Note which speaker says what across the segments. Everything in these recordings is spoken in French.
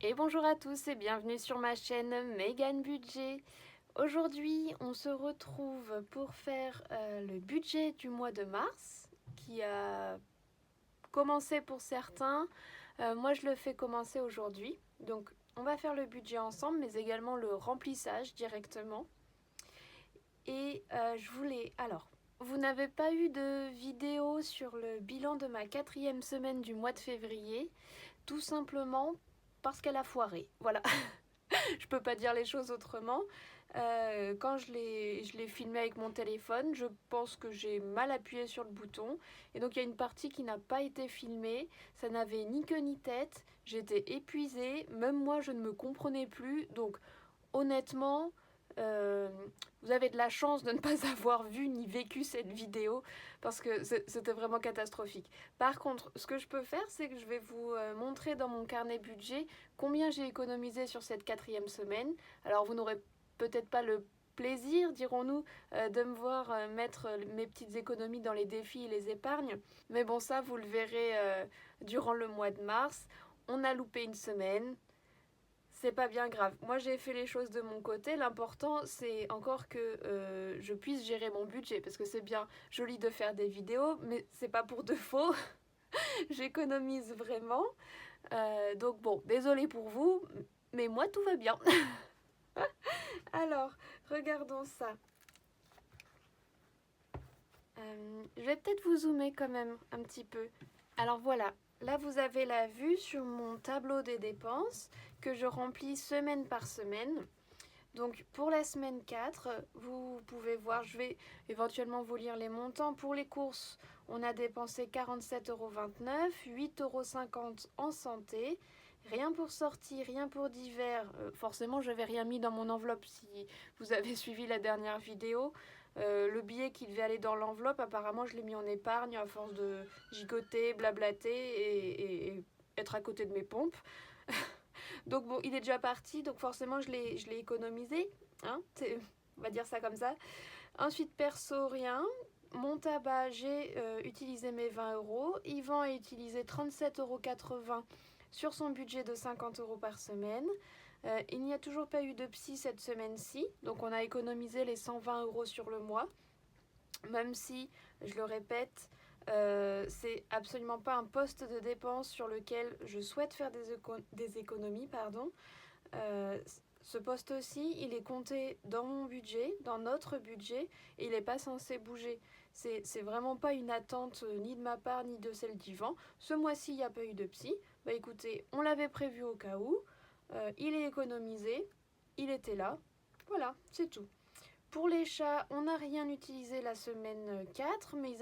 Speaker 1: Et bonjour à tous et bienvenue sur ma chaîne Megan Budget. Aujourd'hui, on se retrouve pour faire le budget du mois de mars qui a commencé pour certains. Moi, je le fais commencer aujourd'hui. Donc, on va faire le budget ensemble, mais également le remplissage directement. Et je voulais... Alors, vous n'avez pas eu de vidéo sur le bilan de ma 4e semaine du mois de février, tout simplement parce qu'elle a foiré. Voilà. Je peux pas dire les choses autrement. Quand je l'ai filmé avec mon téléphone, je pense que j'ai mal appuyé sur le bouton. Et donc il y a une partie qui n'a pas été filmée. Ça n'avait ni queue ni tête. J'étais épuisée. Même moi, je ne me comprenais plus. Donc honnêtement, euh, vous avez de la chance de ne pas avoir vu ni vécu cette vidéo parce que c'était vraiment catastrophique. Par contre, ce que je peux faire, c'est que je vais vous montrer dans mon carnet budget combien j'ai économisé sur cette 4e semaine. Alors vous n'aurez peut-être pas le plaisir, dirons-nous, de me voir mettre mes petites économies dans les défis et les épargnes. Mais bon, ça, vous le verrez durant le mois de mars. On a loupé une semaine, c'est pas bien grave. Moi, j'ai fait les choses de mon côté. L'important, c'est encore que je puisse gérer mon budget. Parce que c'est bien joli de faire des vidéos, mais c'est pas pour de faux. J'économise vraiment. Donc bon, désolée pour vous, mais moi, tout va bien. Alors, regardons ça. Je vais peut-être vous zoomer quand même un petit peu. Alors voilà, là vous avez la vue sur mon tableau des dépenses que je remplis semaine par semaine. Donc pour la semaine 4, vous pouvez voir, je vais éventuellement vous lire les montants. Pour les courses, on a dépensé 47,29 €, 8,50 € en santé. Rien pour sortir, rien pour divers. Forcément, je n'avais rien mis dans mon enveloppe si vous avez suivi la dernière vidéo. Le billet qui devait aller dans l'enveloppe, apparemment, je l'ai mis en épargne à force de gigoter, blablater et être à côté de mes pompes. Donc bon, il est déjà parti, donc forcément je l'ai économisé, hein, on va dire ça comme ça. Ensuite perso, rien. Mon tabac, j'ai utilisé mes 20 €. Yvan a utilisé 37,80 € sur son budget de 50 € par semaine. Il n'y a toujours pas eu de psy cette semaine-ci, donc on a économisé les 120 € sur le mois, même si, je le répète, c'est absolument pas un poste de dépense sur lequel je souhaite faire des économies. Euh, Ce poste-ci, il est compté dans mon budget, dans notre budget, et il n'est pas censé bouger. C'est vraiment pas une attente ni de ma part ni de celle d'Yvan. Ce mois-ci, il n'y a pas eu de psy. Bah écoutez, on l'avait prévu au cas où. Il est économisé, il était là. Voilà, c'est tout. Pour les chats, on n'a rien utilisé la semaine 4, mais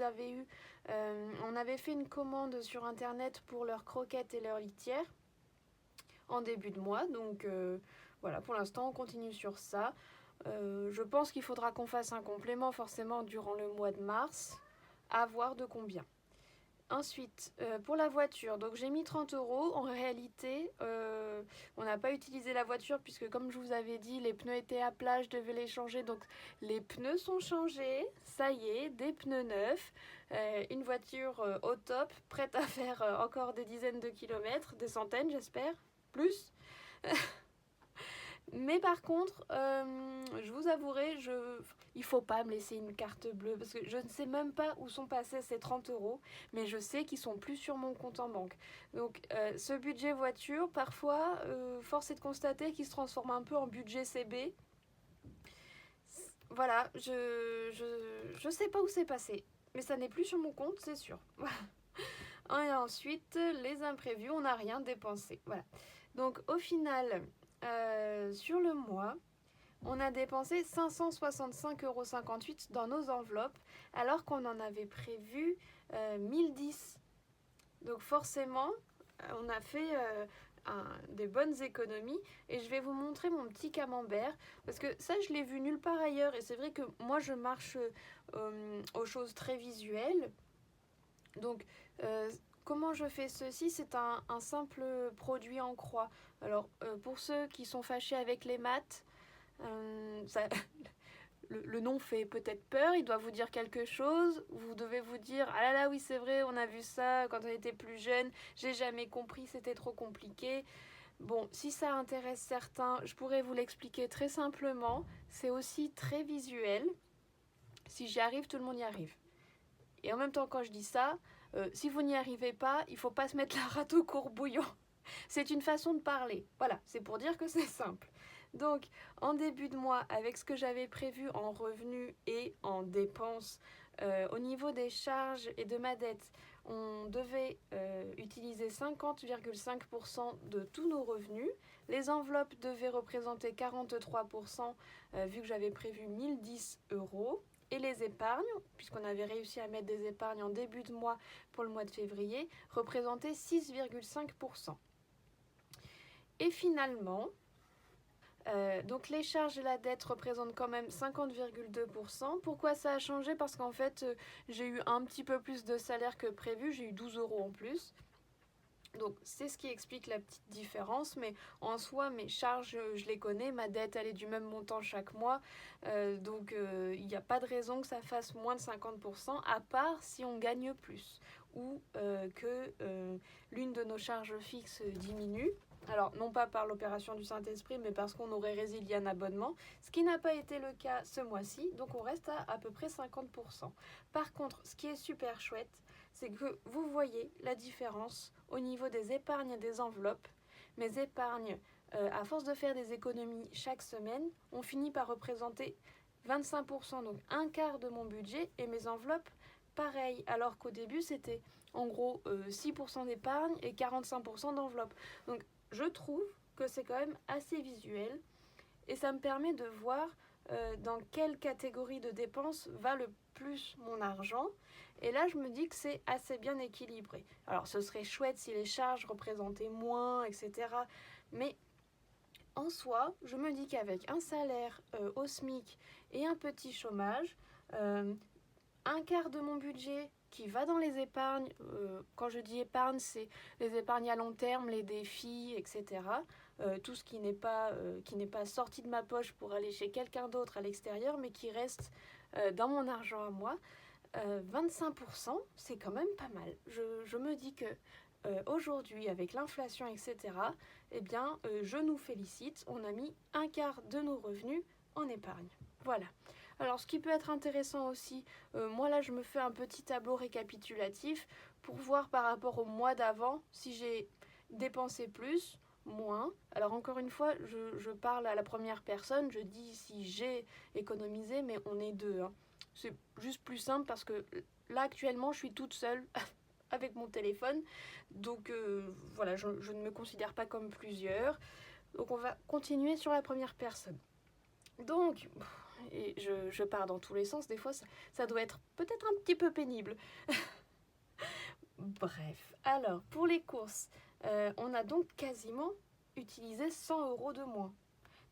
Speaker 1: on avait fait une commande sur internet pour leurs croquettes et leurs litières en début de mois. Donc voilà, pour l'instant, on continue sur ça. Je pense qu'il faudra qu'on fasse un complément forcément durant le mois de mars, à voir de combien. Ensuite, pour la voiture, donc j'ai mis 30 €. En réalité, on n'a pas utilisé la voiture puisque, comme je vous avais dit, les pneus étaient à plat, je devais les changer. Donc les pneus sont changés, ça y est, des pneus neufs. Une voiture au top, prête à faire encore des dizaines de kilomètres, des centaines j'espère, plus. Mais par contre, je vous avouerai, il faut pas me laisser une carte bleue parce que je ne sais même pas où sont passés ces 30 €, mais je sais qu'ils sont plus sur mon compte en banque. Donc ce budget voiture, parfois, force est de constater qu'il se transforme un peu en budget CB. Voilà, je sais pas où c'est passé, mais ça n'est plus sur mon compte, c'est sûr. Et ensuite, les imprévus, on n'a rien dépensé. Voilà. Donc au final, sur le mois, on a dépensé 565,58 € dans nos enveloppes, alors qu'on en avait prévu 1010. Donc forcément, on a fait des bonnes économies. Et je vais vous montrer mon petit camembert, parce que ça, je l'ai vu nulle part ailleurs. Et c'est vrai que moi, je marche aux choses très visuelles. Donc, comment je fais ceci? C'est un simple produit en croix. Alors, pour ceux qui sont fâchés avec les maths, ça, le nom fait peut-être peur, il doit vous dire quelque chose. Vous devez vous dire, ah là là, oui, c'est vrai, on a vu ça quand on était plus jeune, j'ai jamais compris, c'était trop compliqué. Bon, si ça intéresse certains, je pourrais vous l'expliquer très simplement. C'est aussi très visuel. Si j'y arrive, tout le monde y arrive. Et en même temps, quand je dis ça, si vous n'y arrivez pas, il ne faut pas se mettre la rate au courbouillon. C'est une façon de parler. Voilà, c'est pour dire que c'est simple. Donc, en début de mois, avec ce que j'avais prévu en revenus et en dépenses, au niveau des charges et de ma dette, on devait utiliser 50,5% de tous nos revenus. Les enveloppes devaient représenter 43%, vu que j'avais prévu 1010 euros. Et les épargnes, puisqu'on avait réussi à mettre des épargnes en début de mois pour le mois de février, représentaient 6,5%. Et finalement, donc les charges et la dette représentent quand même 50,2%. Pourquoi ça a changé? Parce qu'en fait, j'ai eu un petit peu plus de salaire que prévu, j'ai eu 12 euros en plus. Donc c'est ce qui explique la petite différence, mais en soi mes charges je les connais, ma dette elle est du même montant chaque mois, donc il n'y a pas de raison que ça fasse moins de 50%, à part si on gagne plus ou que l'une de nos charges fixes diminue. Alors non pas par l'opération du Saint-Esprit, mais parce qu'on aurait résilié un abonnement, ce qui n'a pas été le cas ce mois-ci, donc on reste à peu près 50%. Par contre, ce qui est super chouette, c'est que vous voyez la différence au niveau des épargnes et des enveloppes. Mes épargnes, à force de faire des économies chaque semaine, ont fini par représenter 25%, donc un quart de mon budget, et mes enveloppes, pareil, alors qu'au début c'était en gros 6% d'épargne et 45% d'enveloppe. Donc je trouve que c'est quand même assez visuel et ça me permet de voir dans quelle catégorie de dépenses va le plus mon argent. Et là, je me dis que c'est assez bien équilibré. Alors, ce serait chouette si les charges représentaient moins, etc. Mais en soi, je me dis qu'avec un salaire au SMIC et un petit chômage, un quart de mon budget qui va dans les épargnes, quand je dis épargne, c'est les épargnes à long terme, les défis, etc. Tout ce qui n'est pas sorti de ma poche pour aller chez quelqu'un d'autre à l'extérieur, mais qui reste dans mon argent à moi. 25%, c'est quand même pas mal. Je me dis que aujourd'hui, avec l'inflation, etc., eh bien, je nous félicite. On a mis un quart de nos revenus en épargne. Voilà. Alors, ce qui peut être intéressant aussi, moi là, je me fais un petit tableau récapitulatif pour voir par rapport au mois d'avant si j'ai dépensé plus, moins. Alors, encore une fois, je parle à la première personne, je dis si j'ai économisé, mais on est deux, hein. C'est juste plus simple parce que là, actuellement, je suis toute seule avec mon téléphone. Donc, voilà, je ne me considère pas comme plusieurs. Donc, on va continuer sur la première personne. Donc, et je pars dans tous les sens, des fois ça doit être peut-être un petit peu pénible. Bref, alors pour les courses, on a donc quasiment utilisé 100 euros de moins.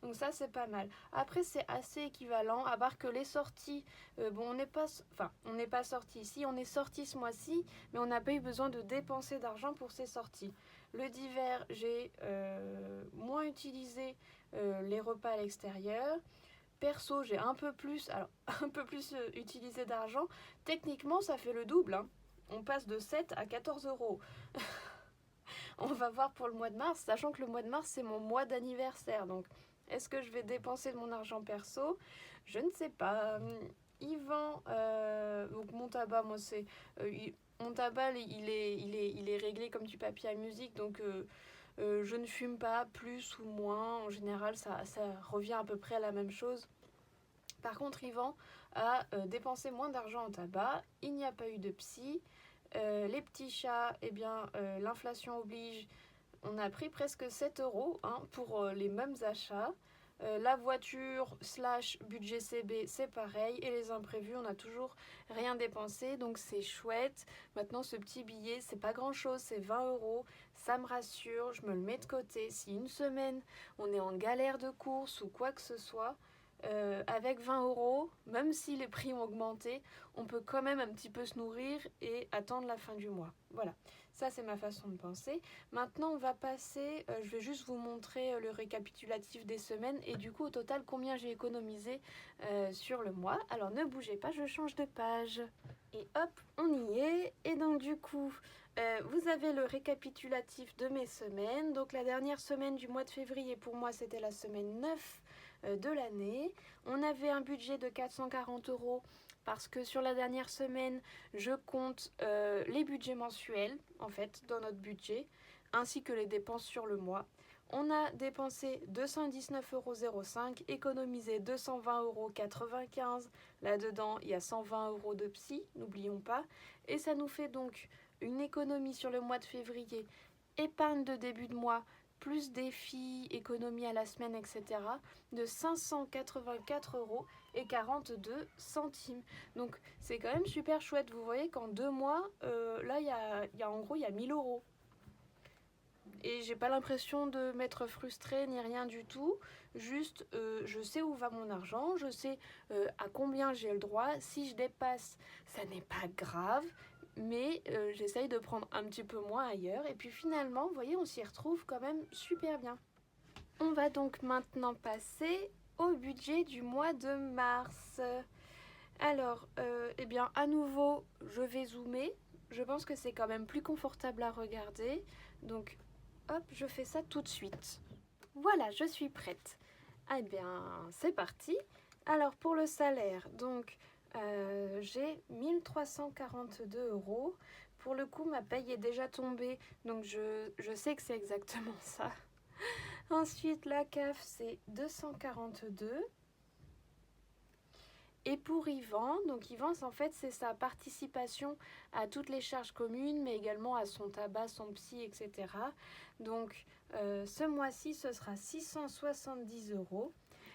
Speaker 1: Donc ça c'est pas mal. Après c'est assez équivalent, à part que les sorties, bon on n'est pas sorti. Si on est sorti ce mois-ci, mais on n'a pas eu besoin de dépenser d'argent pour ces sorties. Le d'hiver, j'ai moins utilisé les repas à l'extérieur. Perso, j'ai un peu plus utilisé d'argent. Techniquement, ça fait le double, hein. On passe de 7 à 14 euros. On va voir pour le mois de mars, sachant que le mois de mars, c'est mon mois d'anniversaire. Donc, est-ce que je vais dépenser de mon argent perso? Je ne sais pas. Yvan, donc mon tabac, moi, c'est... mon tabac, il est réglé comme du papier à musique, donc... je ne fume pas plus ou moins, en général ça revient à peu près à la même chose. Par contre, Yvan a dépensé moins d'argent en tabac, il n'y a pas eu de psy. Les petits chats, eh bien, l'inflation oblige, on a pris presque 7 euros, hein, pour les mêmes achats. La voiture / budget CB, c'est pareil. Et les imprévus, on n'a toujours rien dépensé, donc c'est chouette. Maintenant, ce petit billet, c'est pas grand chose, c'est 20 euros. Ça me rassure, je me le mets de côté. Si une semaine, on est en galère de course ou quoi que ce soit, avec 20 euros, même si les prix ont augmenté, on peut quand même un petit peu se nourrir et attendre la fin du mois. Voilà, ça c'est ma façon de penser. Maintenant on va passer, je vais juste vous montrer le récapitulatif des semaines et du coup au total combien j'ai économisé sur le mois. Alors ne bougez pas, je change de page. Et hop, on y est. Et donc du coup, vous avez le récapitulatif de mes semaines. Donc la dernière semaine du mois de février, pour moi, c'était la semaine 9 de l'année. On avait un budget de 440 € parce que sur la dernière semaine, je compte les budgets mensuels, en fait, dans notre budget, ainsi que les dépenses sur le mois. On a dépensé 219,05 €, économisé 220,95 €. Là-dedans, il y a 120 € de psy, n'oublions pas. Et ça nous fait donc une économie sur le mois de février, épargne de début de mois, plus défi, économie à la semaine, etc., de 584,42 €. Donc c'est quand même super chouette. Vous voyez qu'en 2 mois, là, en gros, il y a 1000 €. Et j'ai pas l'impression de m'être frustrée ni rien du tout. Juste, je sais où va mon argent, je sais à combien j'ai le droit. Si je dépasse, ça n'est pas grave, mais j'essaye de prendre un petit peu moins ailleurs. Et puis finalement, vous voyez, on s'y retrouve quand même super bien. On va donc maintenant passer au budget du mois de mars. Alors, eh bien, à nouveau, je vais zoomer. Je pense que c'est quand même plus confortable à regarder. Donc, hop, je fais ça tout de suite. Voilà, je suis prête. Eh bien, c'est parti. Alors, pour le salaire, donc, j'ai 1342 €. Pour le coup, ma paye est déjà tombée, donc je sais que c'est exactement ça. Ensuite, la CAF, c'est 242. Et pour Yvan, donc Yvan, en fait, c'est sa participation à toutes les charges communes, mais également à son tabac, son psy, etc. Donc, ce mois-ci, ce sera 670 €.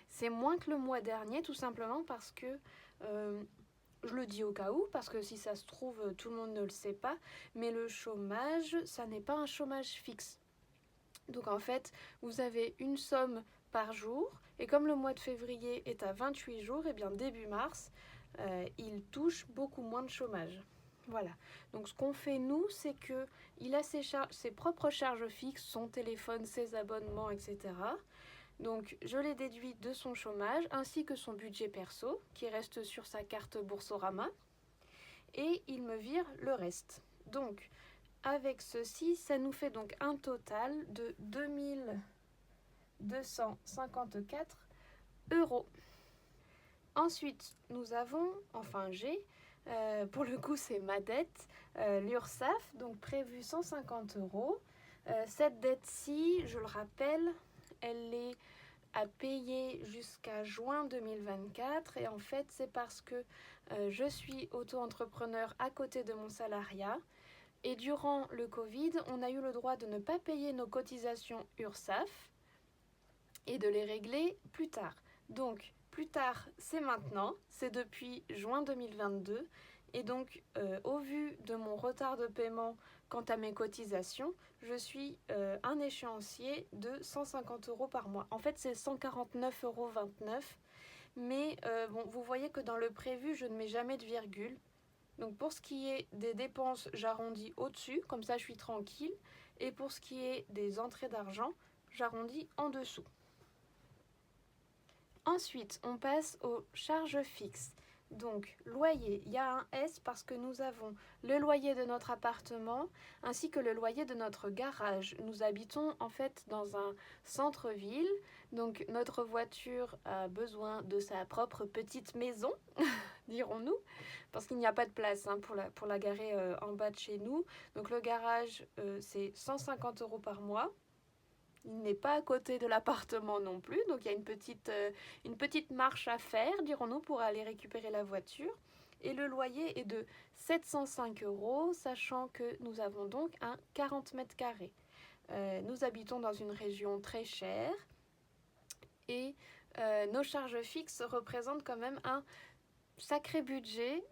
Speaker 1: C'est moins que le mois dernier, tout simplement parce que, je le dis au cas où, parce que si ça se trouve, tout le monde ne le sait pas, mais le chômage, ça n'est pas un chômage fixe. Donc en fait, vous avez une somme par jour, et comme le mois de février est à 28 jours, et bien début mars, il touche beaucoup moins de chômage. Voilà. Donc ce qu'on fait nous, c'est que il a ses propres charges fixes, son téléphone, ses abonnements, etc. Donc je les déduis de son chômage, ainsi que son budget perso, qui reste sur sa carte Boursorama, et il me vire le reste. Donc avec ceci, ça nous fait donc un total de 2254 €. Ensuite, nous avons, enfin j'ai, pour le coup c'est ma dette, l'URSSAF, donc prévu 150 €. Cette dette-ci, je le rappelle, elle est à payer jusqu'à juin 2024, et en fait c'est parce que je suis auto-entrepreneur à côté de mon salariat. Et durant le Covid, on a eu le droit de ne pas payer nos cotisations URSSAF et de les régler plus tard. Donc, plus tard, c'est maintenant, c'est depuis juin 2022. Et donc, au vu de mon retard de paiement quant à mes cotisations, je suis un échéancier de 150 € par mois. En fait, c'est 149,29 €. Mais bon, vous voyez que dans le prévu, je ne mets jamais de virgule. Donc pour ce qui est des dépenses, j'arrondis au-dessus, comme ça je suis tranquille. Et pour ce qui est des entrées d'argent, j'arrondis en dessous. Ensuite, on passe aux charges fixes. Donc loyer, il y a un S parce que nous avons le loyer de notre appartement ainsi que le loyer de notre garage. Nous habitons en fait dans un centre-ville, donc notre voiture a besoin de sa propre petite maison, dirons-nous, parce qu'il n'y a pas de place pour la garer en bas de chez nous. Donc le garage, c'est 150 € par mois. Il n'est pas à côté de l'appartement non plus, donc il y a une petite marche à faire, dirons-nous, pour aller récupérer la voiture. Et le loyer est de 705 €, sachant que nous avons donc un 40 mètres carrés. Nous habitons dans une région très chère et nos charges fixes représentent quand même un sacré budget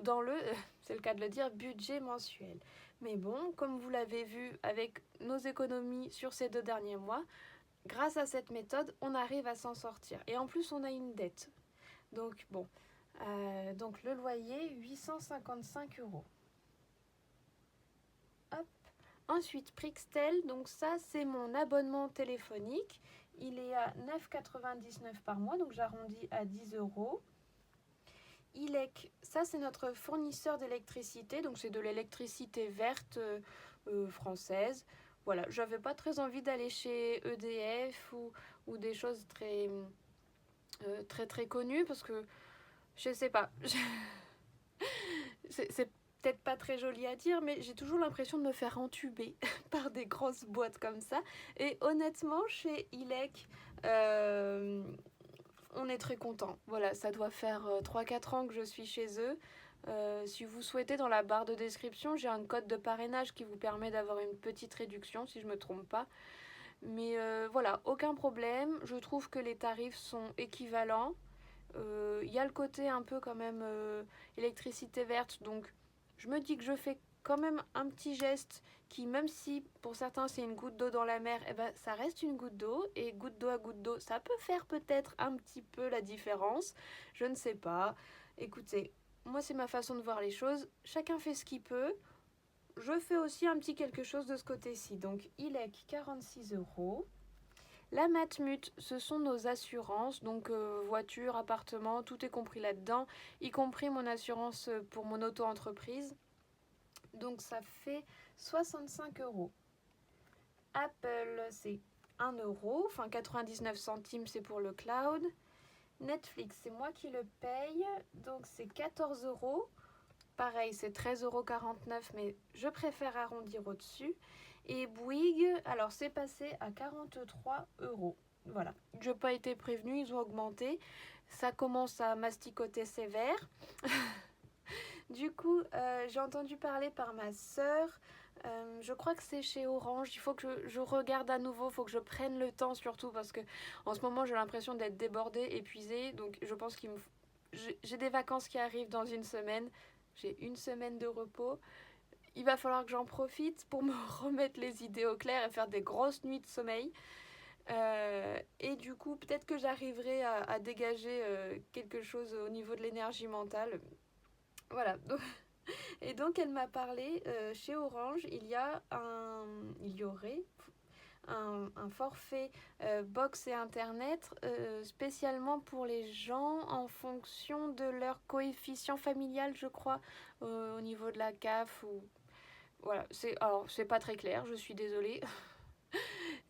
Speaker 1: dans le, c'est le cas de le dire, budget mensuel. Mais bon, comme vous l'avez vu avec nos économies sur ces 2 derniers mois, grâce à cette méthode, on arrive à s'en sortir. Et en plus, on a une dette. Donc bon, donc le loyer, 855 €. Hop. Ensuite, Prixtel, donc ça c'est mon abonnement téléphonique. Il est à 9,99 € par mois, donc j'arrondis à 10 €. ILEC, ça c'est notre fournisseur d'électricité, donc c'est de l'électricité verte française. Voilà, j'avais pas très envie d'aller chez EDF ou des choses très connues parce que je sais pas, c'est peut-être pas très joli à dire, mais j'ai toujours l'impression de me faire entuber par des grosses boîtes comme ça. Et honnêtement, chez ILEC, on est très content. Voilà, ça doit faire 3-4 ans que je suis chez eux. Si vous souhaitez, dans la barre de description, j'ai un code de parrainage qui vous permet d'avoir une petite réduction, si je ne me trompe pas. Mais voilà, aucun problème. Je trouve que les tarifs sont équivalents. Y a le côté un peu quand même électricité verte, donc je me dis que je fais quand même un petit geste qui, même si pour certains c'est une goutte d'eau dans la mer, eh ben, ça reste une goutte d'eau, et goutte d'eau à goutte d'eau, ça peut faire peut-être un petit peu la différence, je ne sais pas. Écoutez, moi c'est ma façon de voir les choses, chacun fait ce qu'il peut. Je fais aussi un petit quelque chose de ce côté-ci, donc ILEC 46 €. La Matmut, ce sont nos assurances, donc voiture, appartement, tout est compris là-dedans, y compris mon assurance pour mon auto-entreprise. Donc ça fait 65 €. Apple, c'est 1 €, enfin 99 centimes, c'est pour le cloud. Netflix, c'est moi qui le paye, donc c'est 14 €. Pareil, c'est 13,49 €, mais je préfère arrondir au-dessus. Et Bouygues, alors c'est passé à 43 €. Voilà, je n'ai pas été prévenue, ils ont augmenté. Ça commence à masticoter sévère. Du coup, j'ai entendu parler par ma sœur. Je crois que c'est chez Orange. Il faut que je regarde à nouveau, il faut que je prenne le temps surtout parce que en ce moment j'ai l'impression d'être débordée, épuisée. Donc je pense qu'il me j'ai des vacances qui arrivent dans une semaine. J'ai une semaine de repos. Il va falloir que j'en profite pour me remettre les idées au clair et faire des grosses nuits de sommeil. Et du coup, peut-être que j'arriverai à dégager quelque chose au niveau de l'énergie mentale. Voilà. Et donc, elle m'a parlé, chez Orange, il y aurait un forfait box et internet spécialement pour les gens en fonction de leur coefficient familial, je crois, au niveau de la CAF ou voilà, c'est pas très clair, je suis désolée.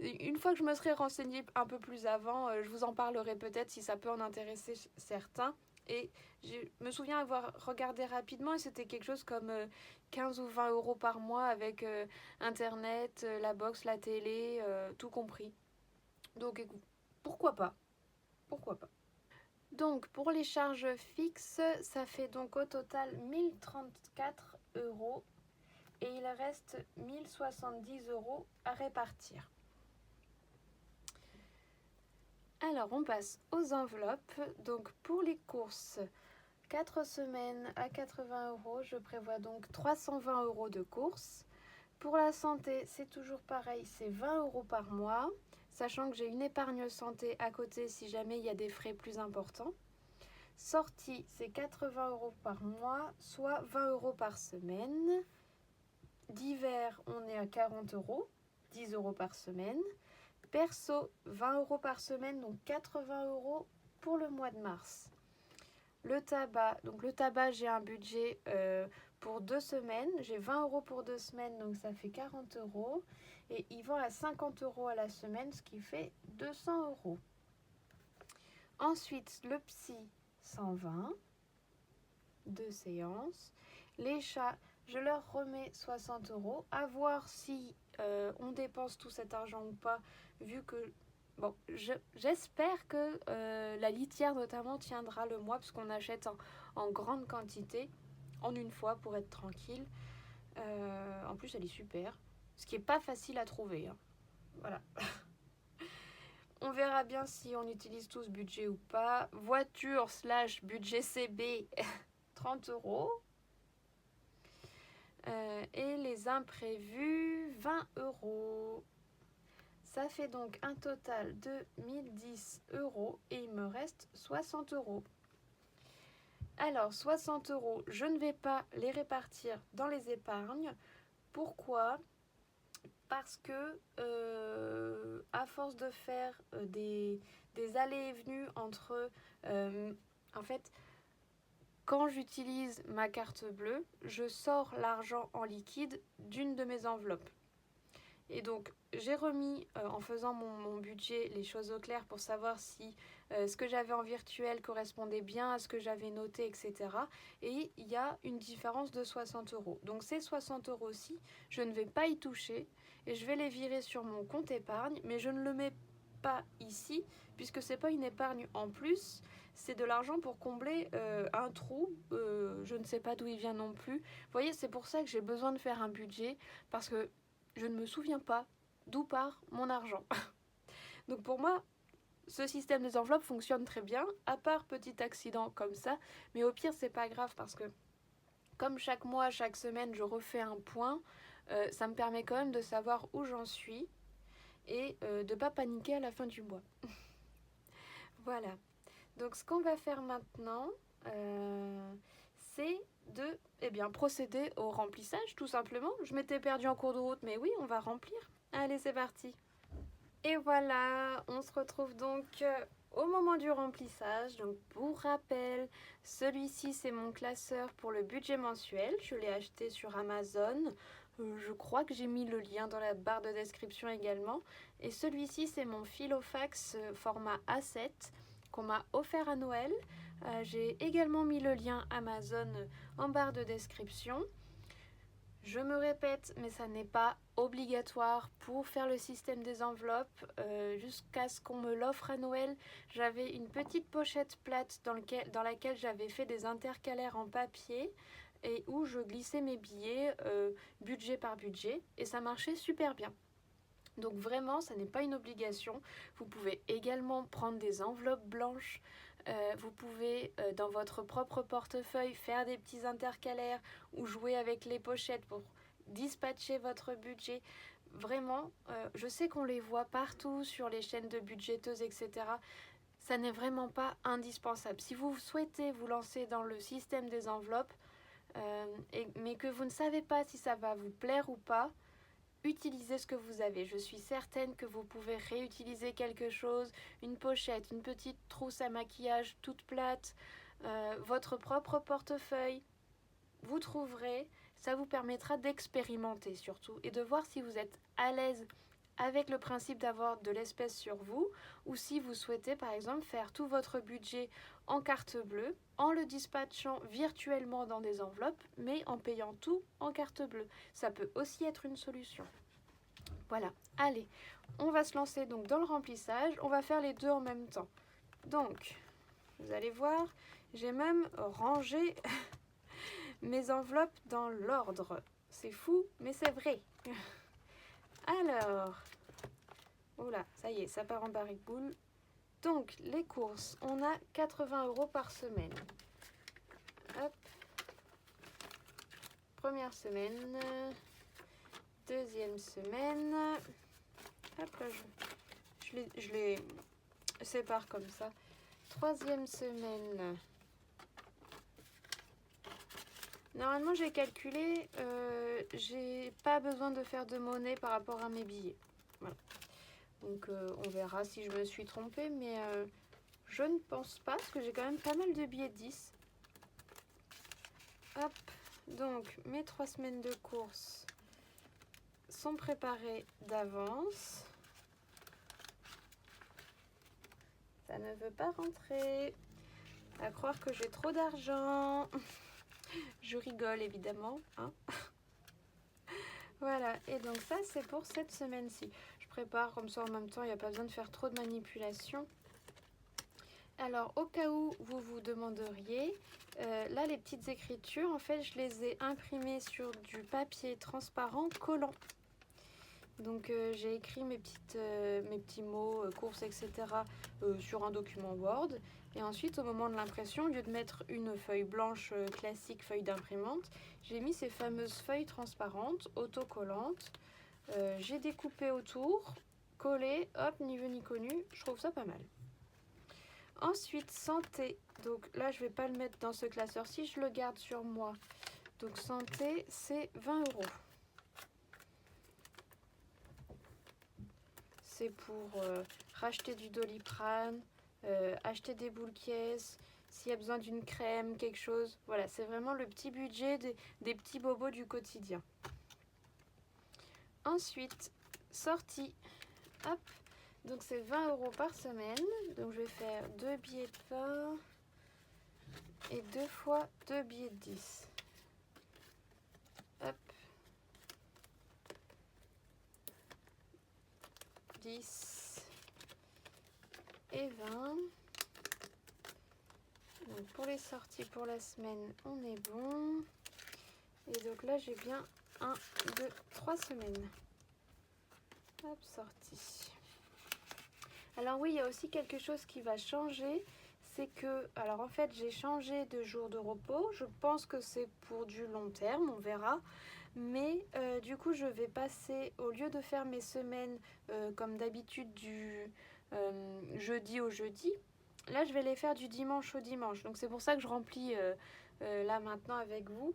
Speaker 1: Une fois que je me serai renseignée un peu plus avant, je vous en parlerai peut-être si ça peut en intéresser certains. Et je me souviens avoir regardé rapidement et c'était quelque chose comme 15 ou 20 € par mois avec internet, la box, la télé, tout compris. Donc écoute, pourquoi pas? Pourquoi pas? Donc pour les charges fixes, ça fait donc au total 1034 € et il reste 1070 € à répartir. Alors on passe aux enveloppes. Donc pour les courses, 4 semaines à 80 €, je prévois donc 320 € de courses. Pour la santé, c'est toujours pareil, c'est 20 € par mois, sachant que j'ai une épargne santé à côté si jamais il y a des frais plus importants. Sortie, c'est 80 € par mois, soit 20 € par semaine. D'hiver, on est à 40 €, 10 € par semaine. Perso, 20 € par semaine, donc 80 € pour le mois de mars. Le tabac, j'ai un budget pour 2 semaines. J'ai 20 € pour 2 semaines, donc ça fait 40 €. Et il vend à 50 € à la semaine, ce qui fait 200 €. Ensuite, le psy, 120, 2 séances. Les chats, je leur remets 60 €. À voir si on dépense tout cet argent ou pas, vu que bon, j'espère que la litière notamment tiendra le mois, parce qu'on achète en grande quantité, en une fois pour être tranquille. En plus, elle est super, ce qui n'est pas facile à trouver. Hein. Voilà. On verra bien si on utilise tout ce budget ou pas. Voiture / budget CB, 30 €. Et les imprévus, 20 €. Ça fait donc un total de 1010 € et il me reste 60 €. Alors 60 €, je ne vais pas les répartir dans les épargnes. Pourquoi ? Parce que à force de faire des allées et venues entre... en fait, quand j'utilise ma carte bleue, je sors l'argent en liquide d'une de mes enveloppes. Et donc, j'ai remis, en faisant mon budget, les choses au clair pour savoir si ce que j'avais en virtuel correspondait bien à ce que j'avais noté, etc. Et il y a une différence de 60 euros. Donc, ces 60 euros-ci, je ne vais pas y toucher et je vais les virer sur mon compte épargne, mais je ne le mets pas ici puisque c'est pas une épargne en plus, c'est de l'argent pour combler un trou, je ne sais pas d'où il vient non plus. Vous voyez, c'est pour ça que j'ai besoin de faire un budget parce que je ne me souviens pas d'où part mon argent. Donc pour moi, ce système des enveloppes fonctionne très bien, à part petit accident comme ça, mais au pire c'est pas grave parce que comme chaque mois, chaque semaine, je refais un point, ça me permet quand même de savoir où j'en suis et de ne pas paniquer à la fin du mois. Voilà. Donc ce qu'on va faire maintenant, c'est de procéder au remplissage tout simplement. Je m'étais perdue en cours de route, mais oui, on va remplir. Allez, c'est parti. Et voilà, on se retrouve donc au moment du remplissage. Donc pour rappel, celui-ci c'est mon classeur pour le budget mensuel. Je l'ai acheté sur Amazon. Je crois que j'ai mis le lien dans la barre de description également. Et celui-ci c'est mon Filofax format A7 qu'on m'a offert à Noël. J'ai également mis le lien Amazon en barre de description. Je me répète, mais ça n'est pas obligatoire pour faire le système des enveloppes. Jusqu'à ce qu'on me l'offre à Noël, j'avais une petite pochette plate dans laquelle j'avais fait des intercalaires en papier et où je glissais mes billets budget par budget et ça marchait super bien. Donc vraiment, ça n'est pas une obligation. Vous pouvez également prendre des enveloppes blanches. Vous pouvez, dans votre propre portefeuille, faire des petits intercalaires ou jouer avec les pochettes pour dispatcher votre budget. Vraiment, je sais qu'on les voit partout sur les chaînes de budgéteuses, etc. Ça n'est vraiment pas indispensable. Si vous souhaitez vous lancer dans le système des enveloppes, mais que vous ne savez pas si ça va vous plaire ou pas, utilisez ce que vous avez. Je suis certaine que vous pouvez réutiliser quelque chose, une pochette, une petite trousse à maquillage toute plate, votre propre portefeuille. Vous trouverez, ça vous permettra d'expérimenter surtout et de voir si vous êtes à l'aise avec le principe d'avoir de l'espèce sur vous ou si vous souhaitez par exemple faire tout votre budget en carte bleue en le dispatchant virtuellement dans des enveloppes mais en payant tout en carte bleue. Ça peut aussi être une solution. Voilà, allez, on va se lancer donc dans le remplissage. On va faire les deux en même temps. Donc, vous allez voir, j'ai même rangé mes enveloppes dans l'ordre. C'est fou, mais c'est vrai. Alors, oula, ça y est, ça part en barrique-boule. Donc, les courses, on a 80 € par semaine. Hop. Première semaine. Deuxième semaine. Hop là, je les sépare comme ça. Troisième semaine. Normalement, j'ai calculé, j'ai pas besoin de faire de monnaie par rapport à mes billets. Voilà. Donc, on verra si je me suis trompée, mais je ne pense pas, parce que j'ai quand même pas mal de billets de 10. Hop, donc mes 3 semaines de courses sont préparées d'avance. Ça ne veut pas rentrer. À croire que j'ai trop d'argent. Je rigole évidemment, hein. Voilà, et donc ça c'est pour cette semaine-ci. Je prépare comme ça en même temps, il n'y a pas besoin de faire trop de manipulation. Alors au cas où vous vous demanderiez, là les petites écritures, en fait je les ai imprimées sur du papier transparent collant. Donc j'ai écrit mes petits mots, courses, etc. Sur un document Word. Et ensuite, au moment de l'impression, au lieu de mettre une feuille blanche classique, feuille d'imprimante, j'ai mis ces fameuses feuilles transparentes, autocollantes. J'ai découpé autour, collé, hop, ni vu ni connu. Je trouve ça pas mal. Ensuite, santé. Donc là, je vais pas le mettre dans ce classeur-ci, je le garde sur moi. Donc santé, c'est 20 €. C'est pour racheter du Doliprane, acheter des boules caisses. s'il y a besoin d'une crème, quelque chose. Voilà, c'est vraiment le petit budget des petits bobos du quotidien. Ensuite, sortie. Hop, donc c'est 20 € par semaine. Donc je vais faire 2 billets de 20 et 2 fois 2 billets de 10. Hop. 10 et 20. Donc pour les sorties pour la semaine, on est bon. Et donc là, j'ai bien 1, 2, 3 semaines. Hop, sortie. Alors oui, il y a aussi quelque chose qui va changer. C'est que, alors en fait, j'ai changé de jour de repos. Je pense que c'est pour du long terme, on verra. Mais du coup, je vais passer, au lieu de faire mes semaines comme d'habitude du jeudi au jeudi, là, je vais les faire du dimanche au dimanche. Donc c'est pour ça que je remplis là maintenant avec vous.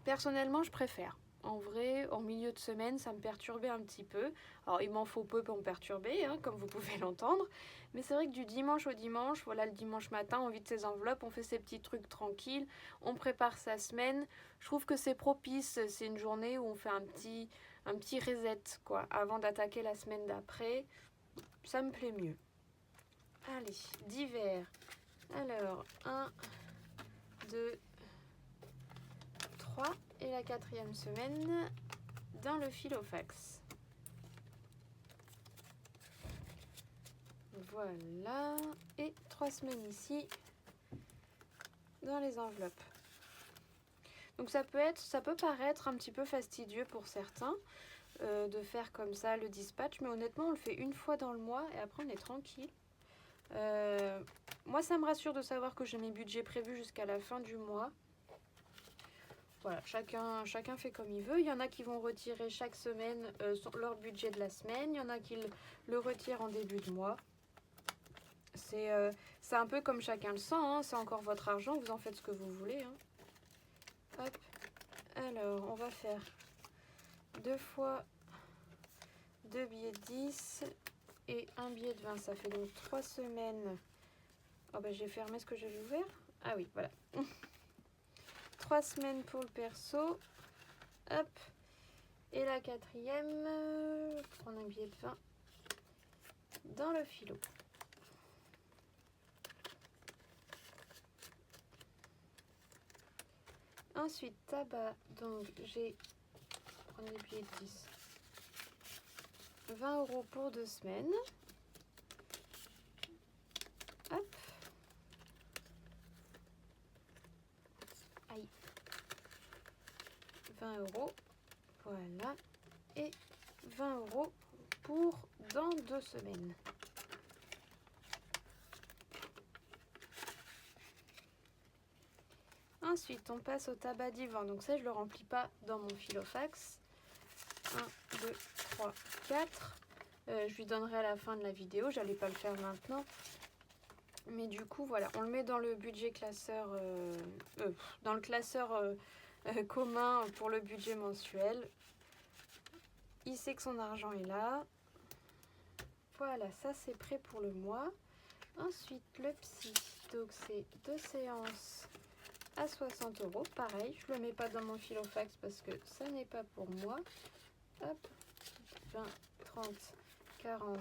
Speaker 1: Personnellement, je préfère. En vrai, en milieu de semaine, ça me perturbait un petit peu. Alors, il m'en faut peu pour me perturber, hein, comme vous pouvez l'entendre. Mais c'est vrai que du dimanche au dimanche, voilà, le dimanche matin, on vide ses enveloppes, on fait ses petits trucs tranquilles, on prépare sa semaine. Je trouve que c'est propice, c'est une journée où on fait un petit reset, quoi, avant d'attaquer la semaine d'après. Ça me plaît mieux. Allez, d'hiver. Alors, 1, 2, 3 et la 4e semaine dans le Filofax. Voilà, et 3 semaines ici dans les enveloppes. Donc ça peut paraître un petit peu fastidieux pour certains de faire comme ça le dispatch, mais honnêtement on le fait une fois dans le mois et après on est tranquille. Moi ça me rassure de savoir que j'ai mes budgets prévus jusqu'à la fin du mois. Voilà, chacun fait comme il veut. Il y en a qui vont retirer chaque semaine leur budget de la semaine. Il y en a qui le retirent en début de mois. C'est un peu comme chacun le sent. Hein. C'est encore votre argent. Vous en faites ce que vous voulez. Hein. Hop. Alors, on va faire 2 fois 2 billets de 10 et 1 billet de 20. Ça fait donc 3 semaines. Oh bah, j'ai fermé ce que j'avais ouvert. Ah oui, voilà. 3 semaines pour le perso. Hop. Et la 4e, prendre un billet de 20 dans le philo. Ensuite, tabac. Donc, j'ai prendre les billets de 10. 20 € pour 2 semaines. Hop. Aïe. 20 €. Voilà. Et 20 € pour dans 2 semaines. Ensuite, on passe au tabac d'hiver. Donc ça, je ne le remplis pas dans mon Filofax. 1, 2, 3, 4. Je lui donnerai à la fin de la vidéo. J'allais pas le faire maintenant. Mais du coup, voilà, on le met dans le budget classeur, dans le classeur commun pour le budget mensuel. Il sait que son argent est là. Voilà, ça c'est prêt pour le mois. Ensuite, le psy. Donc c'est 2 séances à 60 €. Pareil, je ne le mets pas dans mon Filofax parce que ça n'est pas pour moi. Hop, 20, 30, 40,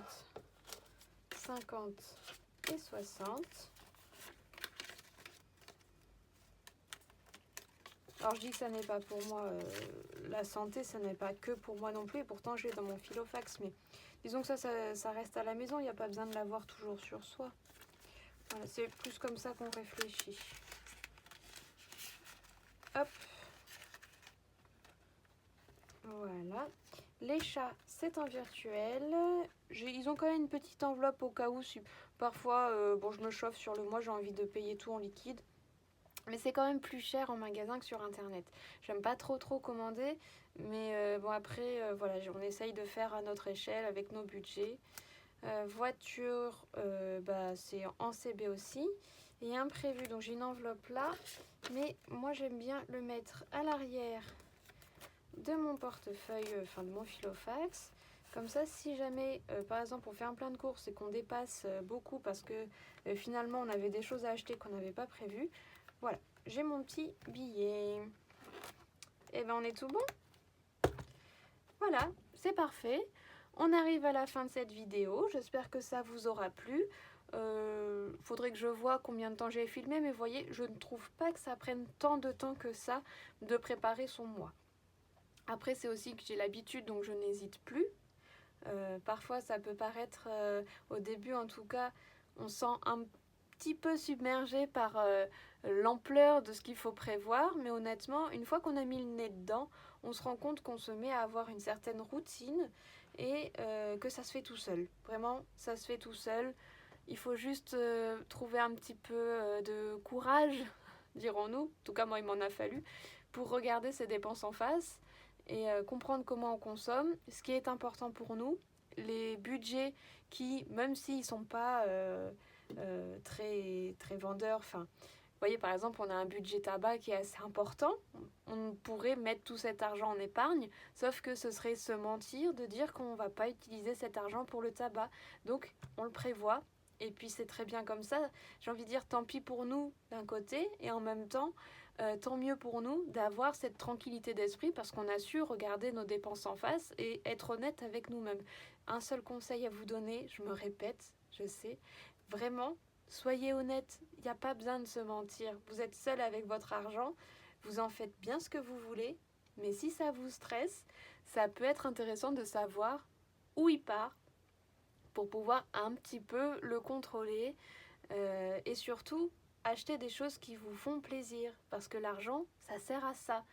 Speaker 1: 50 et 60. Alors je dis que ça n'est pas pour moi, la santé, ça n'est pas que pour moi non plus, et pourtant j'ai dans mon Filofax, mais disons que ça reste à la maison, il n'y a pas besoin de l'avoir toujours sur soi. Voilà, c'est plus comme ça qu'on réfléchit. Hop. Voilà. Les chats, c'est en virtuel. Ils ont quand même une petite enveloppe au cas où, si parfois, bon, je me chauffe sur le mois, j'ai envie de payer tout en liquide. Mais c'est quand même plus cher en magasin que sur internet. J'aime pas trop commander, mais bon après voilà, on essaye de faire à notre échelle avec nos budgets. Voiture, bah, c'est en CB aussi. Et imprévu, donc j'ai une enveloppe là, mais moi j'aime bien le mettre à l'arrière de mon portefeuille, enfin de mon Filofax. Comme ça, si jamais, par exemple, on fait un plein de courses et qu'on dépasse beaucoup parce que finalement on avait des choses à acheter qu'on n'avait pas prévues, voilà, j'ai mon petit billet. Et ben on est tout bon. Voilà, c'est parfait. On arrive à la fin de cette vidéo. J'espère que ça vous aura plu. Faudrait que je vois combien de temps j'ai filmé, mais vous voyez, je ne trouve pas que ça prenne tant de temps que ça de préparer son mois. Après, c'est aussi que j'ai l'habitude, donc je n'hésite plus. Parfois, ça peut paraître, au début en tout cas, on sent un petit peu submergé par l'ampleur de ce qu'il faut prévoir, mais honnêtement, une fois qu'on a mis le nez dedans, on se rend compte qu'on se met à avoir une certaine routine et que ça se fait tout seul. Vraiment, ça se fait tout seul. Il faut juste trouver un petit peu de courage, dirons-nous, en tout cas moi il m'en a fallu, pour regarder ses dépenses en face et comprendre comment on consomme, ce qui est important pour nous, les budgets qui, même s'ils ne sont pas très, très vendeurs, enfin, vous voyez par exemple on a un budget tabac qui est assez important, on pourrait mettre tout cet argent en épargne, sauf que ce serait se mentir de dire qu'on ne va pas utiliser cet argent pour le tabac, donc on le prévoit. Et puis c'est très bien comme ça, j'ai envie de dire tant pis pour nous d'un côté, et en même temps, tant mieux pour nous d'avoir cette tranquillité d'esprit parce qu'on a su regarder nos dépenses en face et être honnête avec nous-mêmes. Un seul conseil à vous donner, je me répète, je sais, vraiment, soyez honnête, il n'y a pas besoin de se mentir. Vous êtes seul avec votre argent, vous en faites bien ce que vous voulez, mais si ça vous stresse, ça peut être intéressant de savoir où il part, pour pouvoir un petit peu le contrôler et surtout acheter des choses qui vous font plaisir parce que l'argent ça sert à ça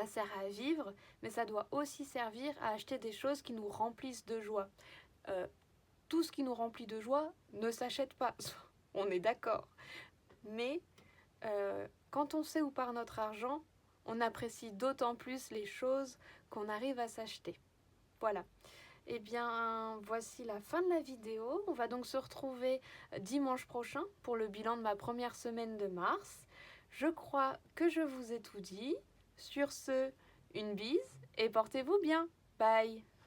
Speaker 1: sert à vivre mais ça doit aussi servir à acheter des choses qui nous remplissent de joie. Tout ce qui nous remplit de joie ne s'achète pas, on est d'accord, mais quand on sait où part notre argent, on apprécie d'autant plus les choses qu'on arrive à s'acheter. Voilà. Eh bien, voici la fin de la vidéo. On va donc se retrouver dimanche prochain pour le bilan de ma première semaine de mars. Je crois que je vous ai tout dit. Sur ce, une bise et portez-vous bien. Bye!